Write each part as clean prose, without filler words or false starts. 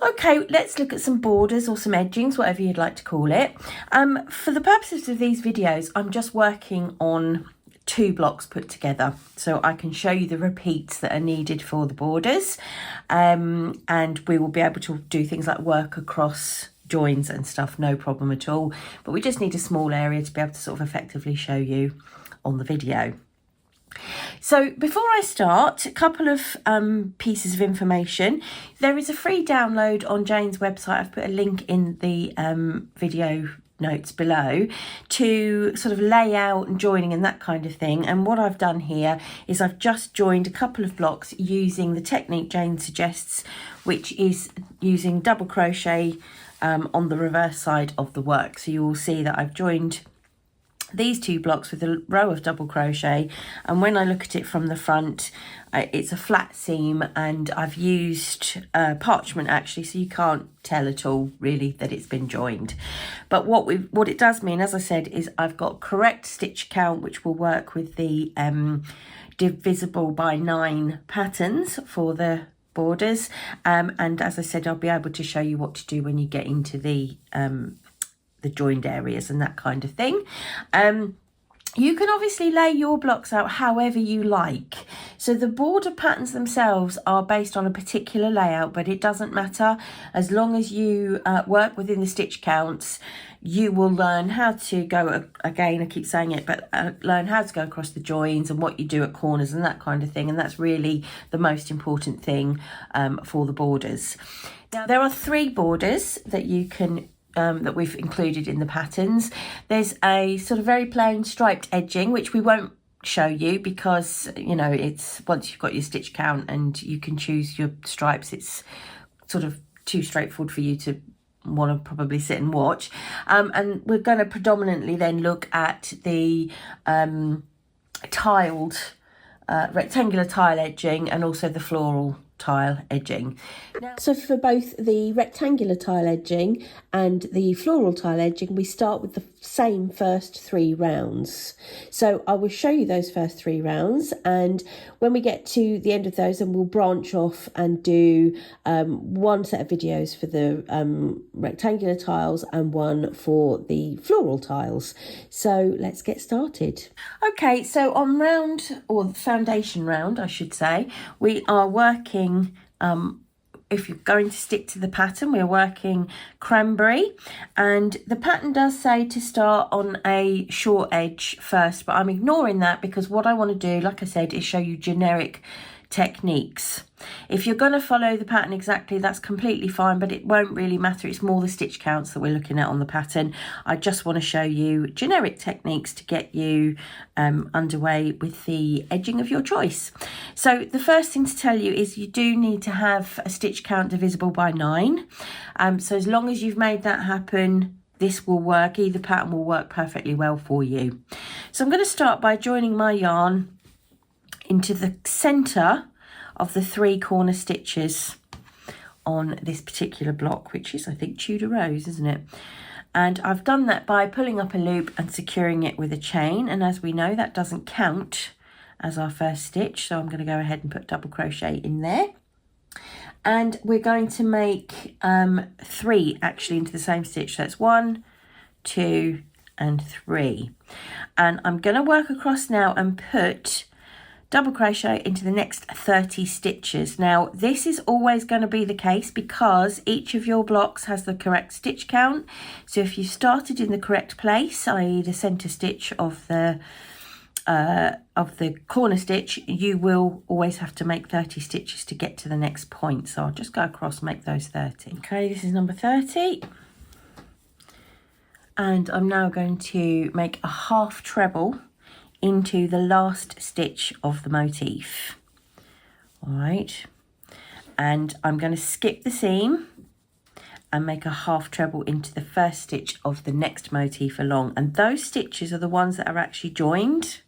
Okay, let's look at some borders or some edgings, whatever you'd like to call it. For the purposes of these videos, I'm just working on 2 blocks put together, so I can show you the repeats that are needed for the borders, and we will be able to do things like work across joins and stuff, no problem at all. But we just need a small area to be able to sort of effectively show you on the video. So before I start, a couple of pieces of information. There is a free download on Jane's website. I've put a link in the video notes below to sort of lay out and joining and that kind of thing. And what I've done here is I've just joined a couple of blocks using the technique Jane suggests, which is using double crochet on the reverse side of the work. So you will see that I've joined these 2 blocks with a row of double crochet, and when I look at it from the front, it's a flat seam, and I've used parchment actually, so you can't tell at all really that it's been joined. But what it does mean, as I said, is I've got correct stitch count, which will work with the divisible by 9 patterns for the borders, and as I said, I'll be able to show you what to do when you get into the joined areas and that kind of thing. You can obviously lay your blocks out however you like. So the border patterns themselves are based on a particular layout, but it doesn't matter. As long as you work within the stitch counts, you will learn how to go, again, I keep saying it, but learn how to go across the joins and what you do at corners and that kind of thing. And that's really the most important thing for the borders. Now, there are 3 borders that you can that we've included in the patterns. There's a sort of very plain striped edging, which we won't show you because, you know, it's once you've got your stitch count and you can choose your stripes, it's sort of too straightforward for you to want to probably sit and watch. And we're going to predominantly then look at the tiled rectangular tile edging and also the floral tile edging. So for both the rectangular tile edging and the floral tile edging, we start with the same first 3 rounds. So I will show you those first 3 rounds, and when we get to the end of those, then we'll branch off and do one set of videos for the rectangular tiles and one for the floral tiles. So let's get started. Okay, so on round, or the foundation round I should say, we are working if you're going to stick to the pattern, we're working cranberry, and the pattern does say to start on a short edge first, but I'm ignoring that because what I want to do, like I said, is show you generic techniques. If you're going to follow the pattern exactly, that's completely fine, but it won't really matter. It's more the stitch counts that we're looking at on the pattern. I just want to show you generic techniques to get you underway with the edging of your choice. So the first thing to tell you is you do need to have a stitch count divisible by 9. So as long as you've made that happen, this will work. Either pattern will work perfectly well for you. So I'm going to start by joining my yarn into the center of the 3 corner stitches on this particular block, which is, I think, Tudor Rose, isn't it? And I've done that by pulling up a loop and securing it with a chain, and as we know, that doesn't count as our first stitch, so I'm going to go ahead and put double crochet in there. And we're going to make 3 actually into the same stitch. So it's 1, 2 and 3, and I'm going to work across now and put double crochet into the next 30 stitches. Now this is always going to be the case because each of your blocks has the correct stitch count. So if you started in the correct place, i.e. the center stitch of the corner stitch, you will always have to make 30 stitches to get to the next point. So I'll just go across and make those 30. Okay, this is number 30. And I'm now going to make a half treble into the last stitch of the motif. All right, and I'm going to skip the seam and make a half treble into the first stitch of the next motif along, and those stitches are the ones that are actually joined.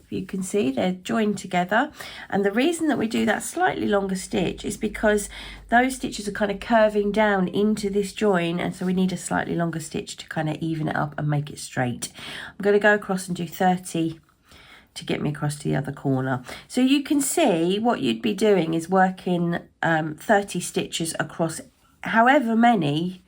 If you can see, they're joined together, and the reason that we do that slightly longer stitch is because those stitches are kind of curving down into this join, and so we need a slightly longer stitch to kind of even it up and make it straight. I'm going to go across and do 30 to get me across to the other corner. So you can see what you'd be doing is working 30 stitches across however many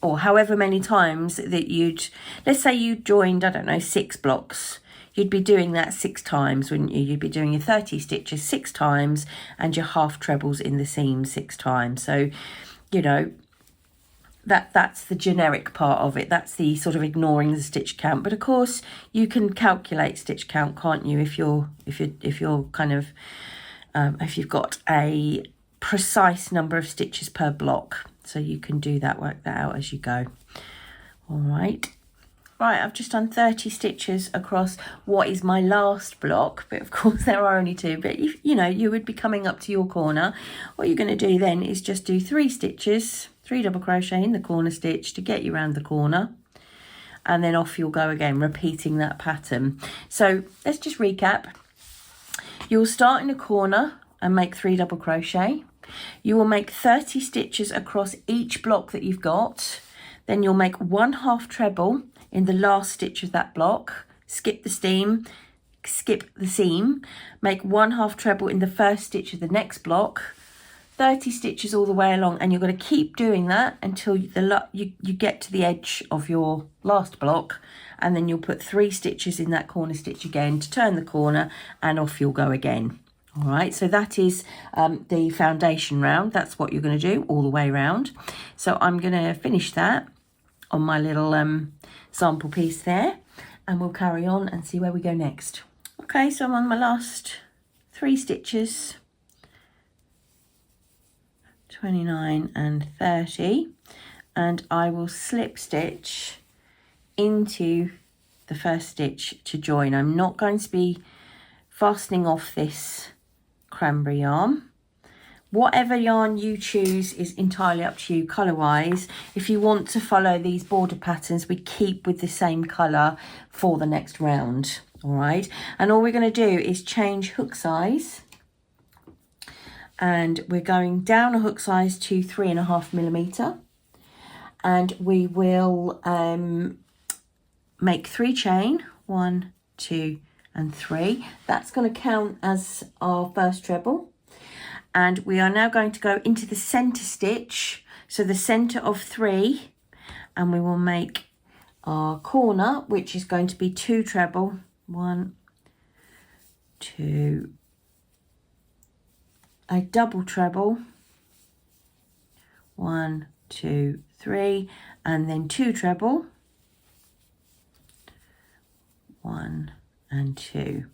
times that let's say you joined, I don't know, 6 blocks. You'd be doing that 6 times, wouldn't you? You'd be doing your 30 stitches 6 times and your half trebles in the seam 6 times. So, you know, that's the generic part of it. That's the sort of ignoring the stitch count. But of course, you can calculate stitch count, can't you? If you're kind of if you've got a precise number of stitches per block, so you can do that, work that out as you go. All right. Right, I've just done 30 stitches across what is my last block, but of course there are only 2. But if, you know, you would be coming up to your corner. What you're going to do then is just do 3 stitches, 3 double crochet in the corner stitch to get you around the corner, and then off you'll go again, repeating that pattern. So let's just recap. You'll start in a corner and make 3 double crochet. You will make 30 stitches across each block that you've got. Then you'll make 1 half treble in the last stitch of that block, skip the seam, make 1 half treble in the first stitch of the next block, 30 stitches all the way along, and you're going to keep doing that until you get to the edge of your last block, and then you'll put 3 stitches in that corner stitch again to turn the corner, and off you'll go again. All right, so that is the foundation round. That's what you're going to do all the way around. So I'm going to finish that on my little sample piece there, and we'll carry on and see where we go next. Okay, so I'm on my last 3 stitches, 29 and 30, and I will slip stitch into the first stitch to join. I'm not going to be fastening off this cranberry yarn. Whatever yarn you choose is entirely up to you colour wise. If you want to follow these border patterns, we keep with the same colour for the next round. All right, and all we're going to do is change hook size, and we're going down a hook size to 3.5mm, and we will make 3 chain, 1, 2 and 3. That's going to count as our first treble. And we are now going to go into the center stitch, so the center of 3, and we will make our corner, which is going to be 2 treble, 1, 2, a double treble, 1, 2, 3, and then 2 treble, 1 and 2.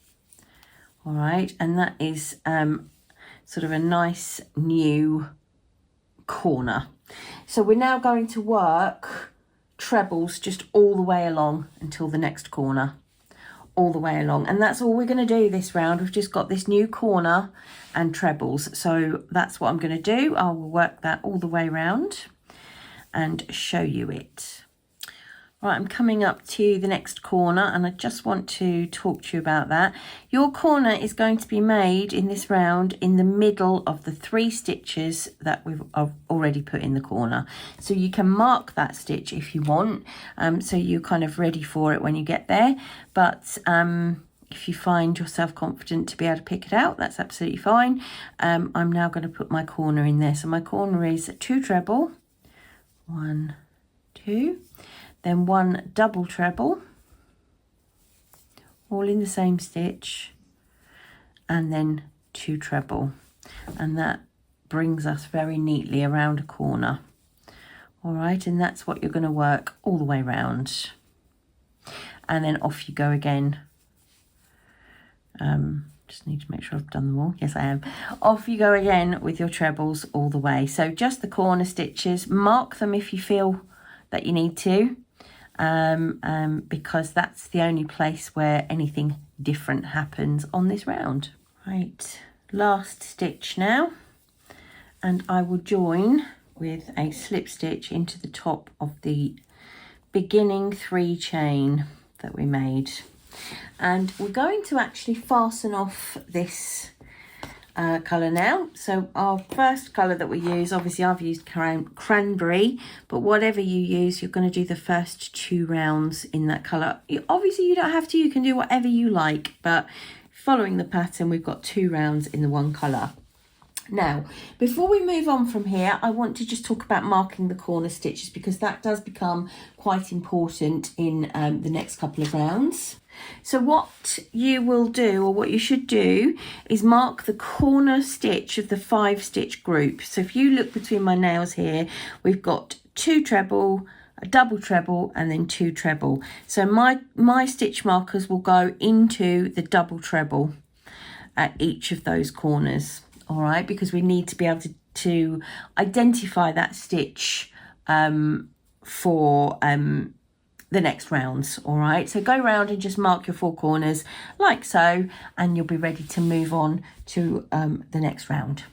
All right, and that is sort of a nice new corner. So we're now going to work trebles just all the way along until the next corner, all the way along, and that's all we're going to do this round. We've just got this new corner and trebles, so that's what I'm going to do. I will work that all the way around and show you it. Right, I'm coming up to the next corner, and I just want to talk to you about that. Your corner is going to be made in this round in the middle of the 3 stitches that we've already put in the corner. So you can mark that stitch if you want, so you're kind of ready for it when you get there. But if you find yourself confident to be able to pick it out, that's absolutely fine. I'm now going to put my corner in there. So my corner is 2 treble, 1, 2, then 1 double treble, all in the same stitch, and then 2 treble, and that brings us very neatly around a corner. All right, and that's what you're going to work all the way around, and then off you go again. Just need to make sure I've done them all. Yes, I am. Off you go again with your trebles all the way. So just the corner stitches, mark them if you feel that you need to, because that's the only place where anything different happens on this round. Right, last stitch now, and I will join with a slip stitch into the top of the beginning 3 chain that we made, and we're going to actually fasten off this colour now. So our first colour that we use, obviously I've used cranberry, but whatever you use, you're going to do the first 2 rounds in that colour. Obviously you don't have to, you can do whatever you like, but following the pattern we've got 2 rounds in the one colour. Now, before we move on from here, I want to just talk about marking the corner stitches, because that does become quite important in the next couple of rounds. So what you will do, or what you should do, is mark the corner stitch of the 5-stitch group. So if you look between my nails here, we've got 2 treble, a double treble, and then 2 treble. So my stitch markers will go into the double treble at each of those corners. All right, because we need to be able to identify that stitch for the next rounds. All right, so go round and just mark your 4 corners like so, and you'll be ready to move on to the next round.